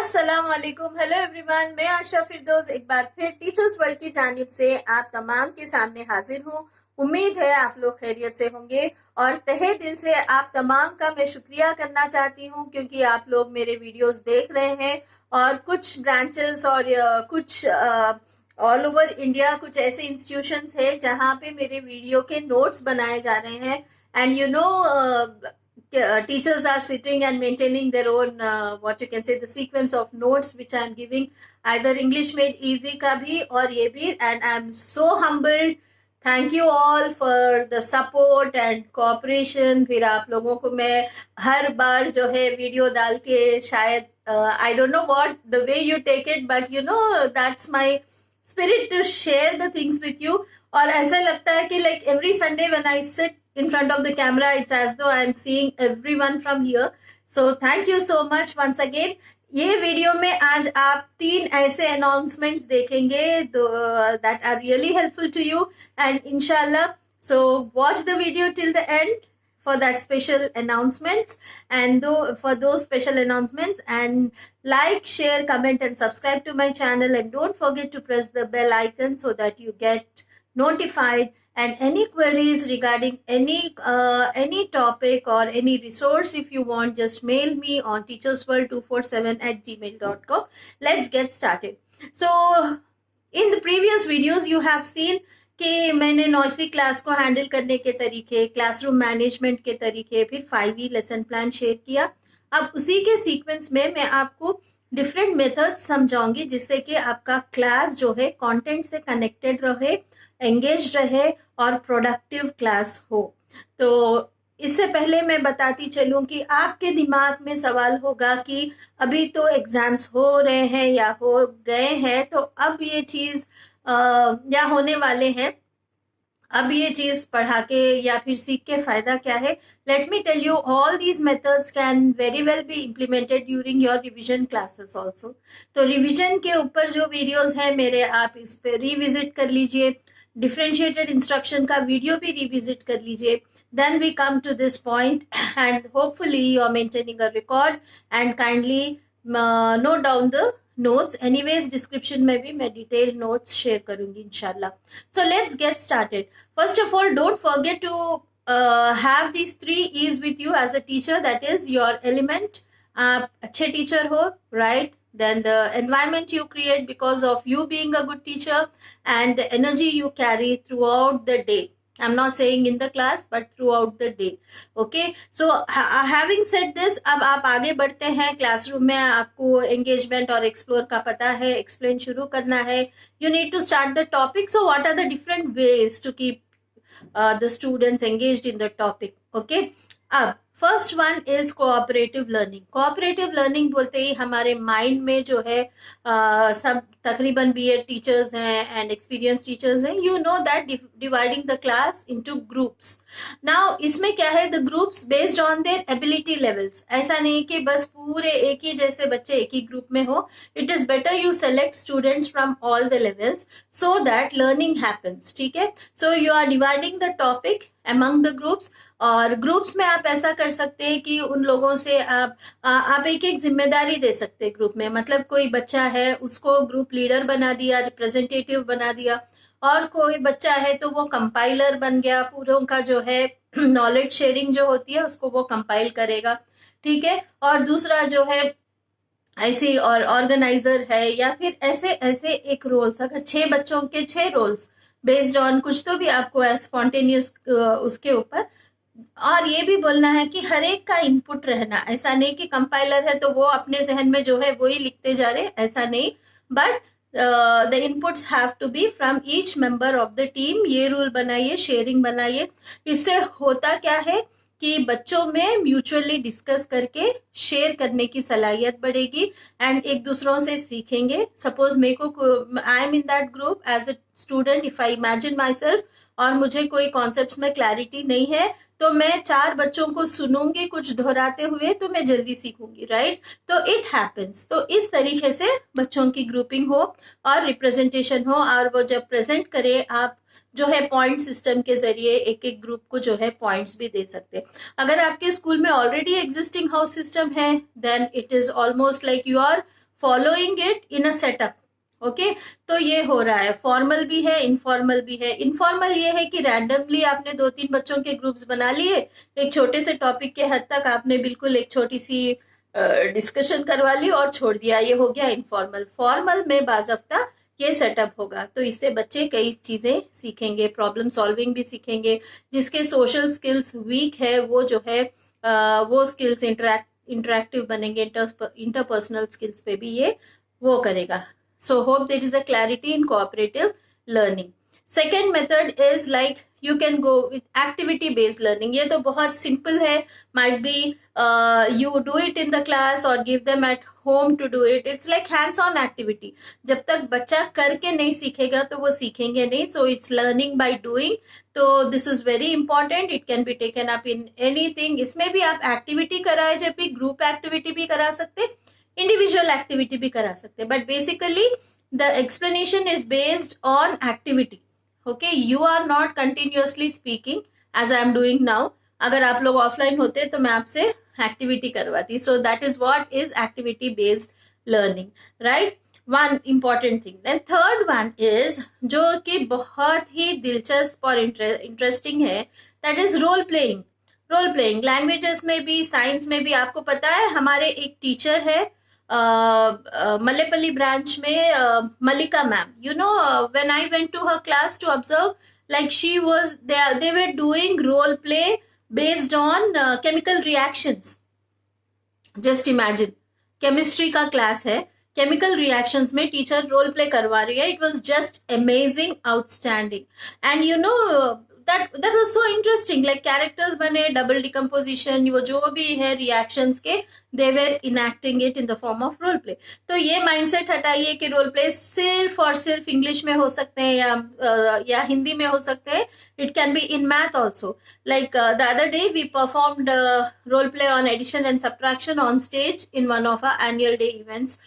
अस्सलाम वालेकुम, hello everyone. मैं आशा फिरदौस एक बार फिर टीचर्स वर्ल्ड की जानिब से आप तमाम के सामने हाजिर हूँ। उम्मीद है आप लोग खैरियत से होंगे और तहे दिल से आप तमाम का मैं शुक्रिया करना चाहती हूँ क्योंकि आप लोग मेरे वीडियोस देख रहे हैं और कुछ ब्रांचेस और कुछ ऑल ओवर इंडिया कुछ ऐसे इंस्टीट्यूशंस है जहाँ पे मेरे वीडियो के नोट्स बनाए जा रहे हैं and teachers are sitting and maintaining their own what you can say the sequence of notes which I am giving either English made easy का भी और ये भी, and I am so humbled. Thank you all for the support and cooperation. फिर आप लोगों को मैं हर बार जो है वीडियो डाल के शायद I don't know what the way you take it but you know that's my spirit to share the things with you. और ऐसा लगता है कि like every Sunday when I sit in front of the camera it's as though I am seeing everyone from here. So thank you so much once again. ये video में आज आप 3 ऐसे अनाउंसमेंट्स देखेंगे that are really helpful to you and inshallah so watch the video till the end for that special announcements and for those special announcements, and like, share, comment and subscribe to my channel and don't forget to press the bell icon so that you get notified. And any queries regarding any topic or any resource if you want, just mail me on teachersworld247@gmail.com. Let's get started. So in the previous videos you have seen कि मैंने noisy class को handle करने के तरीके, classroom management के तरीके, फिर 5E lesson plan share किया। अब उसी के सीक्वेंस में मैं आपको डिफरेंट मेथड्स समझाऊंगी जिससे कि आपका क्लास जो है कंटेंट से कनेक्टेड रहे, एंगेज रहे और प्रोडक्टिव क्लास हो। तो इससे पहले मैं बताती चलूं कि आपके दिमाग में सवाल होगा कि अभी तो एग्जाम्स हो रहे हैं या हो गए हैं, तो अब ये चीज या होने वाले हैं, अब ये चीज पढ़ा के या फिर सीख के फायदा क्या है। Let me tell you all these methods can very well be implemented during your revision classes also. तो रिविजन के ऊपर जो वीडियोस है मेरे, आप इस पे रिविजिट कर लीजिए। डिफरेंशिएटेड इंस्ट्रक्शन का वीडियो भी रिविजिट कर लीजिए। Then we come to this point and hopefully you are maintaining a record and kindly note down the notes. Anyways description में भी मैं डिटेल नोट्स शेयर करूंगी इंशाल्लाह। So let's get started. First of all don't forget to have these 3 E's with you as a teacher, that is your element. आप अच्छे teacher हो, right? Then the environment you create because of you being a good teacher and the energy you carry throughout the day. I'm not saying in the class but throughout the day. Okay, so having said this, अब आप आगे बढ़ते हैं classroom में। आपको engagement और explore का पता है, एक्सप्लेन शुरू करना है। You need to start the topic. So what are the different ways to keep the students engaged in the topic? Okay, अब first one is cooperative learning. Cooperative learning बोलते ही हमारे माइंड में जो है सब तकरीबन बीएड टीचर्स हैं and experience teachers हैं, you know that dividing the class into groups. Now इसमें क्या है, the groups based on their ability levels. ऐसा नहीं कि बस पूरे एक ही जैसे बच्चे एक ही ग्रुप में हो। It is better you select students from all the levels so that learning happens. ठीक है, so you are dividing the topic among the groups। और ग्रुप्स में आप ऐसा कर सकते हैं कि उन लोगों से आप एक एक जिम्मेदारी दे सकते हैं ग्रुप में। मतलब कोई बच्चा है उसको ग्रुप लीडर बना दिया, रिप्रेजेंटेटिव बना दिया, और कोई बच्चा है तो वो कंपाइलर बन गया, पूरों का जो है नॉलेज शेयरिंग जो होती है उसको वो कंपाइल करेगा। ठीक है, और दूसरा जो है ऐसे और ऑर्गेनाइजर है, या फिर ऐसे ऐसे एक रोल्स, अगर 6 बच्चों के 6 रोल्स बेस्ड ऑन कुछ तो भी आपको स्पॉन्टेनियस उसके ऊपर। और ये भी बोलना है कि हर एक का इनपुट रहना, ऐसा नहीं कि कंपाइलर है तो वो अपने जहन में जो है वही लिखते जा रहे, ऐसा नहीं, but the inputs have to be from each member of the team. ये रूल बनाइए, शेयरिंग बनाइए। इससे होता क्या है कि बच्चों में म्यूचुअली डिस्कस करके शेयर करने की सलाहियत बढ़ेगी एंड एक दूसरों से सीखेंगे। सपोज मेरे को, I am in that group as a student, if I imagine myself, और मुझे कोई कॉन्सेप्ट्स में क्लैरिटी नहीं है तो मैं 4 बच्चों को सुनूंगी कुछ दोहराते हुए तो मैं जल्दी सीखूंगी, राइट? तो इट हैपेंस। तो इस तरीके से बच्चों की ग्रुपिंग हो और रिप्रेजेंटेशन हो, और वो जब प्रेजेंट करे आप जो है पॉइंट सिस्टम के जरिए एक एक ग्रुप को जो है पॉइंट्स भी दे सकते हैं। अगर आपके स्कूल में ऑलरेडी एग्जिस्टिंग हाउस सिस्टम है then it is almost like you are following it in a setup. Okay, तो ये हो रहा है, फॉर्मल भी है, इनफॉर्मल भी है। इनफॉर्मल ये है कि रैंडमली आपने 2-3 बच्चों के ग्रुप्स बना लिए, एक छोटे से टॉपिक के हद तक आपने बिल्कुल एक छोटी सी डिस्कशन करवा ली और छोड़ दिया, ये हो गया इनफॉर्मल। फॉर्मल में बाज़ाब्ता ये सेटअप होगा, तो इससे बच्चे कई चीजें सीखेंगे, प्रॉब्लम सॉल्विंग भी सीखेंगे। जिसके सोशल स्किल्स वीक है वो जो है वो स्किल्स इंटरेक्टिव बनेंगे, इंटरपर्सनल स्किल्स पे भी ये वो करेगा। So hope there is a clarity in cooperative learning. Second method is like you can go with activity based learning. ये तो बहुत simple है, might be you do it in the class or give them at home to do it. It's like hands on activity. जब तक बच्चा करके नहीं सीखेगा तो वो सीखेंगे नहीं, so it's learning by doing. तो this is very important. It can be taken up in anything. इसमें भी आप activity कराए, जब भी group activity भी करा सकते, इंडिविजुअल एक्टिविटी भी करा सकते हैं, but basically the explanation is based on activity. Okay, you are not continuously speaking as I am doing now. अगर आप लोग ऑफलाइन होते तो मैं आपसे एक्टिविटी करवाती। So that is what is activity based learning, right? One important thing. Then third one is, जो कि बहुत ही दिलचस्प और इंटरेस्टिंग है, that is role playing. Role playing languages में भी, साइंस में भी। आपको पता है हमारे एक टीचर है मल्लेपल्ली ब्रांच में, Mallika ma'am, you know, when I went to her class to observe, like she was they were doing role play based on chemical reactions. just imagine, chemistry का क्लास है, केमिकल रिएक्शंस में teacher role play करवा रही है। It was just amazing, outstanding, and you know that was so interesting. like characters बने, double decomposition, वो जो भी है रिएक्शंस के, they were enacting it in the form of role play. तो ये माइंडसेट हटाइए कि रोल प्ले सिर्फ और सिर्फ इंग्लिश में हो सकते हैं या हिंदी में हो सकते हैं। It can be in math also. like the other day we performed role play on addition and subtraction on stage in one of our annual day events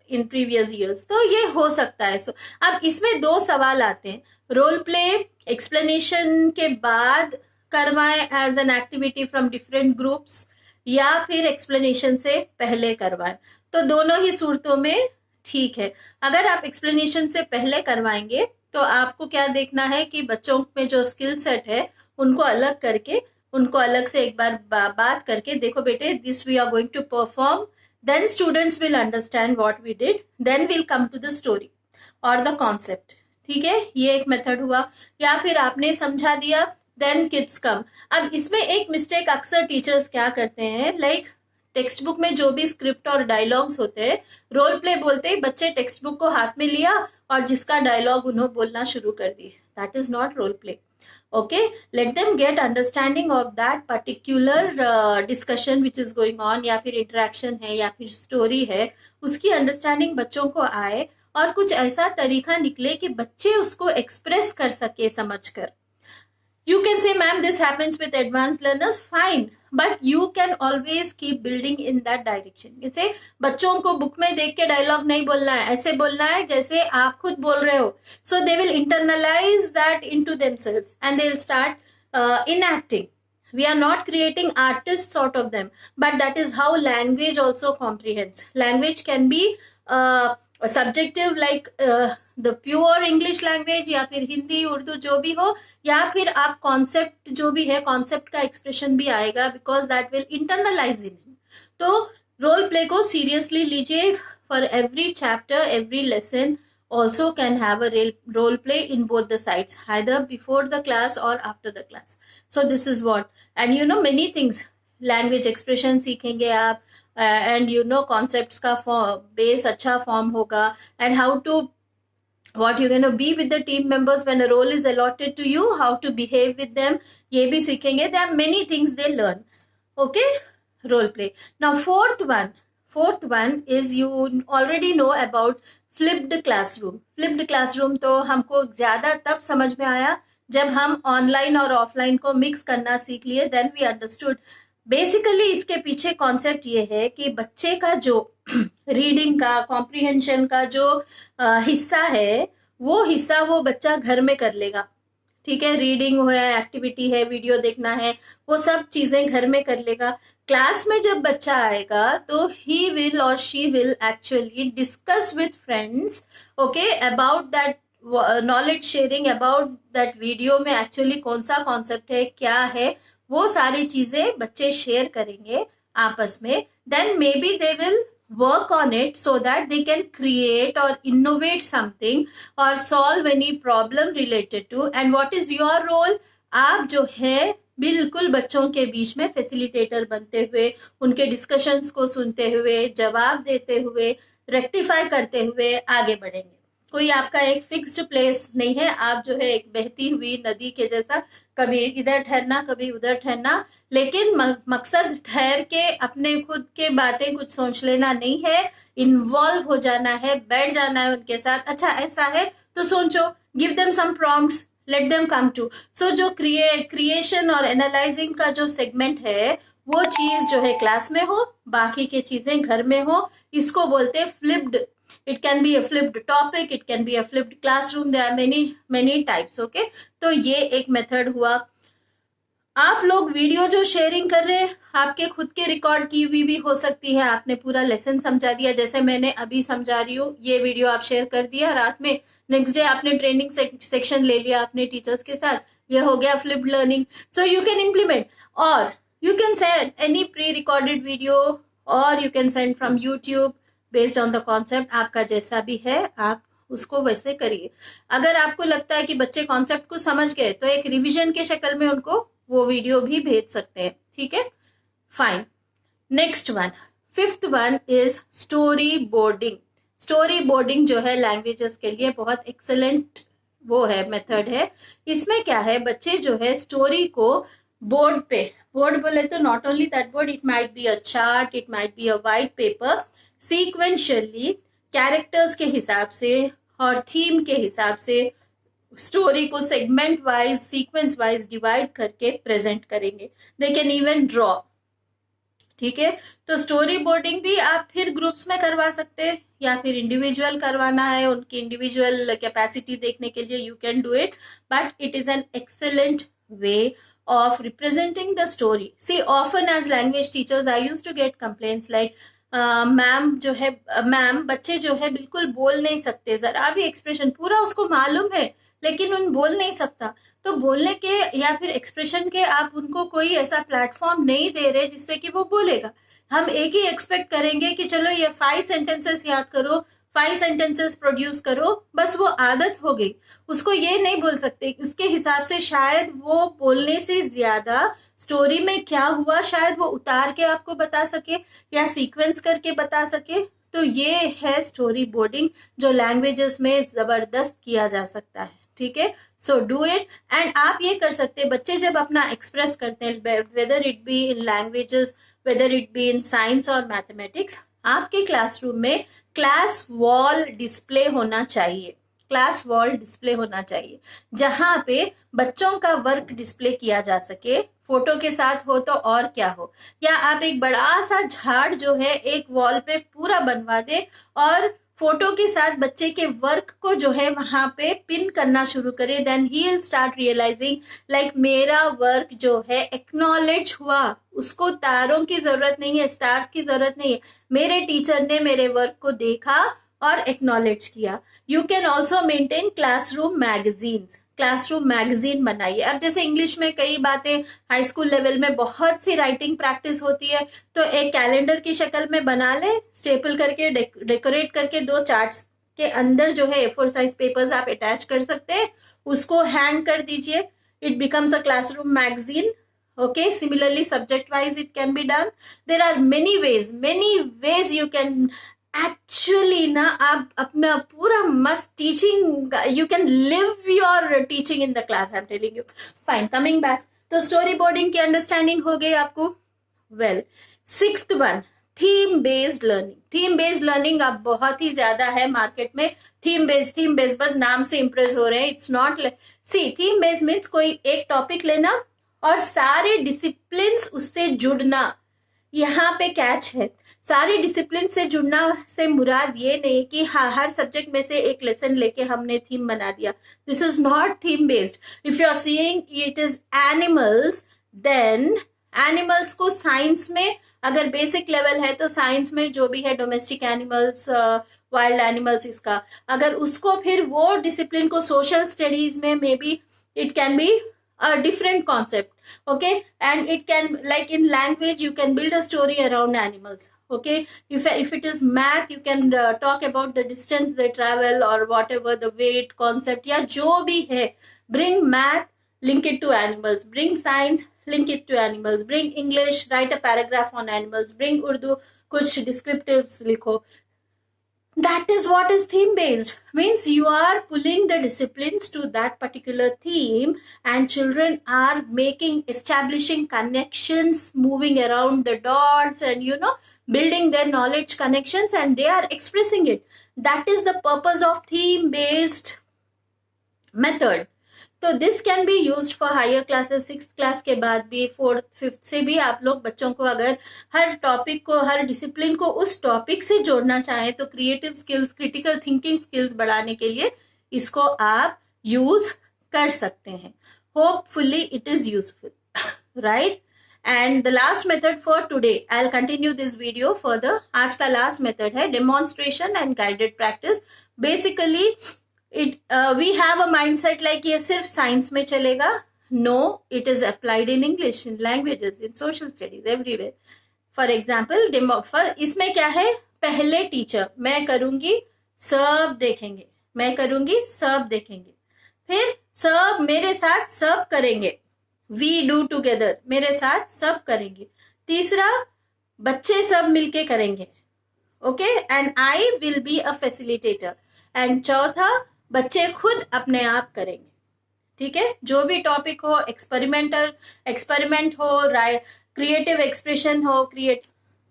in previous years. तो ये हो सकता है। अब इसमें दो सवाल आते हैं, रोल प्ले एक्सप्लेनेशन के बाद करवाएं as an activity from different groups, या फिर एक्सप्लेनेशन से पहले करवाएं। तो दोनों ही सूरतों में ठीक है। अगर आप एक्सप्लेनेशन से पहले करवाएंगे तो आपको क्या देखना है कि बच्चों में जो स्किल सेट है उनको अलग करके, उनको अलग से एक बार बात करके, देखो बेटे this we are going to perform, then students will understand what we did, then will come to the story और द कॉन्सेप्ट। ठीक है, ये एक मेथड हुआ। या फिर आपने समझा दिया, देन किड्स कम। अब इसमें एक मिस्टेक अक्सर टीचर्स क्या करते हैं, लाइक टेक्स्ट बुक में जो भी स्क्रिप्ट और डायलॉग्स होते हैं, रोल प्ले बोलते ही बच्चे टेक्स्ट बुक को हाथ में लिया और जिसका डायलॉग उन्होंने बोलना शुरू कर दिए। That is not role play. Okay, let them get understanding of that particular discussion which is going on, या फिर इंटरेक्शन है या फिर स्टोरी है, उसकी अंडरस्टैंडिंग बच्चों को आए और कुछ ऐसा तरीका निकले कि बच्चे उसको एक्सप्रेस कर सके समझकर। You can say, ma'am, this happens with advanced learners, fine, but you can always keep building in that direction. You say, बच्चों को बुक में देख के डायलॉग नहीं बोलना है, ऐसे बोलना है जैसे आप खुद बोल रहे हो। So they will internalize that into themselves and they'll start enacting. We are not creating artists out of them, but that is how language also comprehends. Language can be subjective, like the pure English language, या फिर हिंदी उर्दू जो भी हो, या फिर आप concept जो भी है, कॉन्सेप्ट का एक्सप्रेशन भी आएगा, because that will internalise in him. तो रोल प्ले को सीरियसली लीजिए। For every chapter, every lesson also can have a role play in both the sides, either before the class or after the class. So this is what, and you know many things, language expression सीखेंगे आप, and you know concepts का base अच्छा form होगा, and how to, what you're going to be with the team members when a role is allotted to you, how to behave with them, ये भी सीखेंगे। There are many things they learn. Okay, role play. Now fourth one is, you already know about flipped classroom. Flipped classroom तो हमको ज्यादा तब समझ में आया जब हम ऑनलाइन और ऑफलाइन को मिक्स करना सीख लिए, देन वी अंडरस्टूड। बेसिकली इसके पीछे कॉन्सेप्ट ये है कि बच्चे का जो रीडिंग का, कॉम्प्रिहेंशन का जो हिस्सा है, वो हिस्सा वो बच्चा घर में कर लेगा। ठीक है, रीडिंग है, एक्टिविटी है, वीडियो देखना है, वो सब चीजें घर में कर लेगा। क्लास में जब बच्चा आएगा तो ही विल और she will actually discuss with friends, okay, about that knowledge sharing, about that video में एक्चुअली कौन सा कॉन्सेप्ट है, क्या है, वो सारी चीजें बच्चे शेयर करेंगे आपस में. Then maybe they will work on it so that they can create or innovate something or solve any problem related to. And what is your role? आप जो है बिल्कुल बच्चों के बीच में फैसिलिटेटर बनते हुए, उनके डिस्कशंस को सुनते हुए, जवाब देते हुए, रेक्टिफाई करते हुए आगे बढ़ेंगे. कोई आपका एक फिक्स्ड प्लेस नहीं है. आप जो है एक बहती हुई नदी के जैसा कभी इधर ठहरना कभी उधर ठहरना, लेकिन मकसद ठहर के अपने खुद के बातें कुछ सोच लेना नहीं है. इन्वॉल्व हो जाना है, बैठ जाना है उनके साथ. अच्छा ऐसा है तो सोचो, give them some prompts, let them come to. So जो क्रिएशन और एनालाइजिंग का जो सेगमेंट है वो चीज जो है क्लास में हो, बाकी के चीजें घर में हो. इसको बोलते हैं flipped. It can be a flipped topic, it can be a flipped classroom. There are many types. Okay, तो ये एक मेथड हुआ. आप लोग वीडियो जो शेयरिंग कर रहे हैं आपके खुद के रिकॉर्ड की हुई भी हो सकती है. आपने पूरा लेसन समझा दिया, जैसे मैंने अभी समझा रही हूँ. ये वीडियो आप शेयर कर दिया रात में, नेक्स्ट डे आपने ट्रेनिंग सेक्शन ले लिया अपने टीचर्स के साथ. ये हो गया flipped learning. So you can implement, और you can send any pre recorded video, और you can send from YouTube based on the concept. आपका जैसा भी है आप उसको वैसे करिए. अगर आपको लगता है कि बच्चे कॉन्सेप्ट को समझ गए तो एक रिवीजन के शक्ल में उनको वो वीडियो भी भेज सकते हैं. ठीक है, fine. Next one, fifth one is story boarding. Story boarding जो है लैंग्वेजेस के लिए बहुत एक्सेलेंट वो है, मेथड है. इसमें क्या है, बच्चे जो है स्टोरी को बोर्ड पे, बोर्ड बोले तो not only that board, it might be a chart, it might be a white paper, sequentially characters के हिसाब से और थीम के हिसाब से स्टोरी को segment wise, sequence wise divide करके प्रेजेंट करेंगे. They can even draw. ठीक है, तो स्टोरी बोर्डिंग भी आप फिर ग्रुप्स में करवा सकते हैं या फिर इंडिविजुअल करवाना है, उनकी इंडिविजुअल कैपेसिटी देखने के लिए you can do it, but it is an excellent way of representing the story. See, often as language teachers I used to get complaints like ma'am जो है, मैम बच्चे जो है बिल्कुल बोल नहीं सकते, जरा भी एक्सप्रेशन पूरा उसको मालूम है लेकिन उन बोल नहीं सकता. तो बोलने के या फिर एक्सप्रेशन के आप उनको कोई ऐसा प्लेटफॉर्म नहीं दे रहे जिससे कि वो बोलेगा. हम एक ही एक्सपेक्ट करेंगे कि चलो ये 5 सेंटेंसेस याद करो, 5 सेंटेंसेस प्रोड्यूस करो, बस वो आदत हो गई. उसको ये नहीं बोल सकते. उसके हिसाब से शायद वो बोलने से ज्यादा स्टोरी में क्या हुआ शायद वो उतार के आपको बता सके या सीक्वेंस करके बता सके. तो ये है स्टोरी बोर्डिंग जो लैंग्वेजेस में जबरदस्त किया जा सकता है. ठीक है, सो डू इट. एंड आप ये कर सकते हैं, बच्चे जब अपना एक्सप्रेस करते हैं, whether it be in languages, whether it be in science और मैथमेटिक्स, आपके क्लासरूम में क्लास वॉल डिस्प्ले होना चाहिए. क्लास वॉल डिस्प्ले होना चाहिए जहां पे बच्चों का वर्क डिस्प्ले किया जा सके. फोटो के साथ हो तो और क्या हो, या आप एक बड़ा सा झाड़ जो है एक वॉल पे पूरा बनवा दे और फोटो के साथ बच्चे के वर्क को जो है वहां पे पिन करना शुरू करे. Then he will start realising like मेरा वर्क जो है एक्नॉलेज हुआ. उसको तारों की जरूरत नहीं है, स्टार्स की जरूरत नहीं है, मेरे टीचर ने मेरे वर्क को देखा और एक्नॉलेज किया. You can also maintain classroom magazines. Classroom magazine बनाइए. अब जैसे इंग्लिश में कई बातें हाई स्कूल लेवल में बहुत सी राइटिंग प्रैक्टिस होती है, तो एक कैलेंडर की शक्ल में बना ले, स्टेपल करके डेकोरेट करके 2 चार्ट्स के अंदर जो है A4 साइज पेपर्स आप अटैच कर सकते हैं, उसको हैंग कर दीजिए. It becomes a classroom magazine. Okay, similarly subject wise it can be done. There are many ways you can actually ना आप अपना पूरा मस्त teaching, you can live your teaching in the class. I am telling you. Fine, coming back, तो story boarding की understanding हो गई आपको. Well, sixth one, theme based learning. Theme based learning अब बहुत ही ज्यादा है मार्केट में. थीम बेस्ड बस नाम से इंप्रेस हो रहे हैं. It's not. See, theme based means कोई एक टॉपिक लेना और सारे डिसिप्लिन्स उससे जुड़ना. यहाँ पे कैच है, सारी डिसिप्लिन से जुड़ना से मुराद ये नहीं कि हर सब्जेक्ट में से एक लेसन लेके हमने थीम बना दिया. This is not theme based. If you are seeing it is animals, then animals को साइंस में अगर बेसिक लेवल है तो साइंस में जो भी है डोमेस्टिक एनिमल्स, वाइल्ड एनिमल्स, इसका अगर उसको फिर वो डिसिप्लिन को सोशल स्टडीज में may be it can be a different concept. Okay, and it can, like in language, you can build a story around animals. Okay, if it is math, you can talk about the distance they travel or whatever the weight concept या जो भी है. Bring math, link it to animals. Bring science, link it to animals. Bring English, write a paragraph on animals. Bring Urdu, कुछ descriptives लिखो. That is what is theme based. Means you are pulling the disciplines to that particular theme, and children are establishing connections, moving around the dots, and building their knowledge connections, and they are expressing it. That is the purpose of theme based method. तो this can be used for higher classes. 6th class के बाद भी 4th 5th से भी आप लोग बच्चों को अगर हर टॉपिक को, हर डिसिप्लिन को उस टॉपिक से जोड़ना चाहें तो creative skills, critical thinking skills बढ़ाने के लिए इसको आप यूज कर सकते हैं. Hopefully it is useful, right? And the last method for today, I will continue this video further. आज का लास्ट मेथड है demonstration and guided practice. Basically we have a mindset like ये सिर्फ साइंस में चलेगा. No, it is applied in English, in languages, in social studies, everywhere. For example, इसमें क्या है, पहले टीचर, मैं करूंगी, सब देखेंगे, मैं करूंगी, सब देखेंगे, फिर सब मेरे साथ सब करेंगे, we do together, मेरे साथ सब करेंगे. तीसरा, बच्चे सब मिलके करेंगे, okay, and I will be a facilitator. and चौथा, बच्चे खुद अपने आप करेंगे. ठीक है, जो भी टॉपिक हो, एक्सपेरिमेंट हो, क्रिएटिव एक्सप्रेशन हो,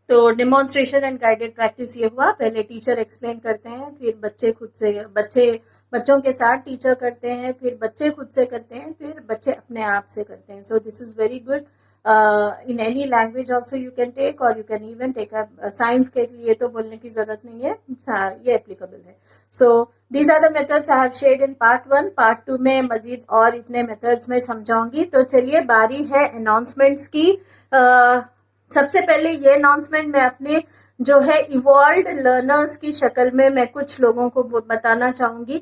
तो डेमोन्स्ट्रेशन एंड गाइडेड प्रैक्टिस ये हुआ. पहले टीचर एक्सप्लेन करते हैं, फिर बच्चों के साथ टीचर करते हैं, फिर बच्चे खुद से करते हैं, फिर बच्चे अपने आप से करते हैं. So this is very good. In any language also you can take, और you can even take science के लिए तो बोलने की जरूरत नहीं है, ये एप्लीकेबल है. So these are the methods I have shared in part 1. Part 2 में मजीद और इतने मेथड्स में समझाऊंगी. तो चलिए, बारी है अनाउंसमेंट्स की. सबसे पहले ये अनाउंसमेंट मैं अपने जो है इवॉल्व्ड लर्नर्स की शक्ल में मैं कुछ लोगों को बताना चाहूंगी.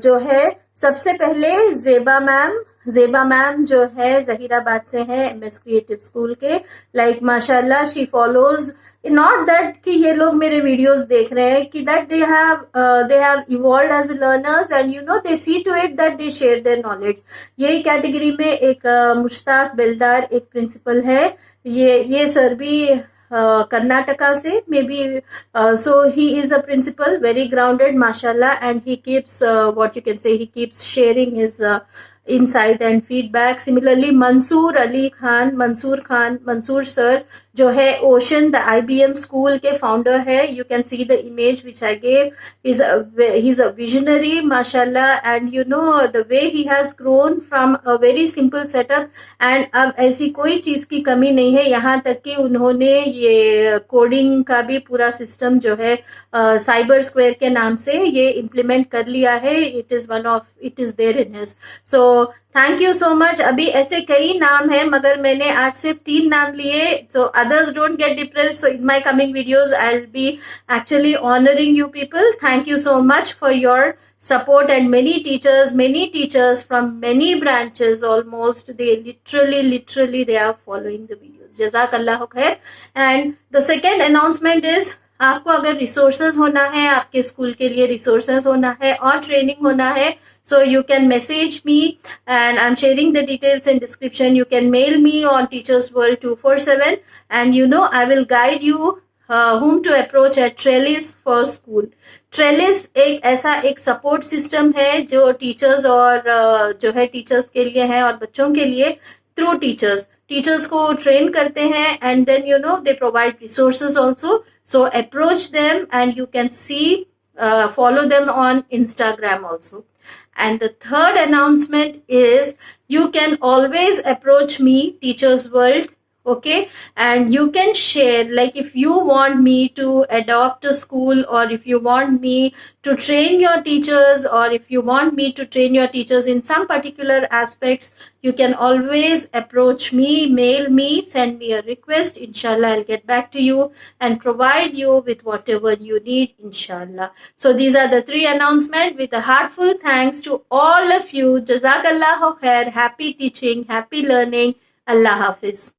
जो है सबसे पहले जेबा मैम जो है जहीराबाद से है, एमएस क्रिएटिव स्कूल के. लाइक माशाल्लाह, शी फॉलोज, नॉट दैट कि ये लोग मेरे वीडियोस देख रहे हैं, कि that they have evolved as learners, and they see to it that they share their knowledge. यही कैटेगरी में एक मुश्ताक बेलदार एक प्रिंसिपल है. ये सर भी कर्नाटका से, may be. So he is a principal, very grounded, mashallah, and he keeps what you can say, he keeps sharing his insight and feedback. Similarly, Mansoor sir, जो है ओशन, द IBM स्कूल के founder है. You can see the image which I gave. He is a visionary, माशाल्लाह, and the way he has grown from a very simple setup, एंड अब ऐसी कोई चीज की कमी नहीं है. यहाँ तक कि उन्होंने ये कोडिंग का भी पूरा सिस्टम जो है साइबर स्क्वायर के नाम से ये इम्प्लीमेंट कर लिया है. It is there in his. So thank you so much. अभी ऐसे कई नाम हैं, मगर मैंने आज सिर्फ 3 नाम लिए. So others don't get depressed. So in my coming videos, I'll be actually honoring you people. Thank you so much for your support, and many teachers from many branches almost, they literally they are following the videos. Jazakallahu khair. And the second announcement is, आपको अगर resources होना है, आपके school के लिए resources होना है और ट्रेनिंग होना है, so you can message me, and I'm sharing the details in description. You can mail me on Teachers World 247, and I will guide you whom to approach at Trellis for School. Trellis एक support system है जो teachers और जो है teachers के लिए है और बच्चों के लिए. थ्रू टीचर्स को ट्रेन करते हैं, and then they provide resources also. So approach them, and you can follow them on Instagram also. And the third announcement is, you can always approach me, Teachers World, okay? And you can share, like if you want me to adopt a school, or if you want me to train your teachers, or if you want me to train your teachers in some particular aspects, you can always approach me, mail me, send me a request. Inshallah, I'll get back to you and provide you with whatever you need, inshallah. So these are the 3 announcements, with a heartful thanks to all of you. Jazakallahu khair. Happy teaching, happy learning. Allah Hafiz.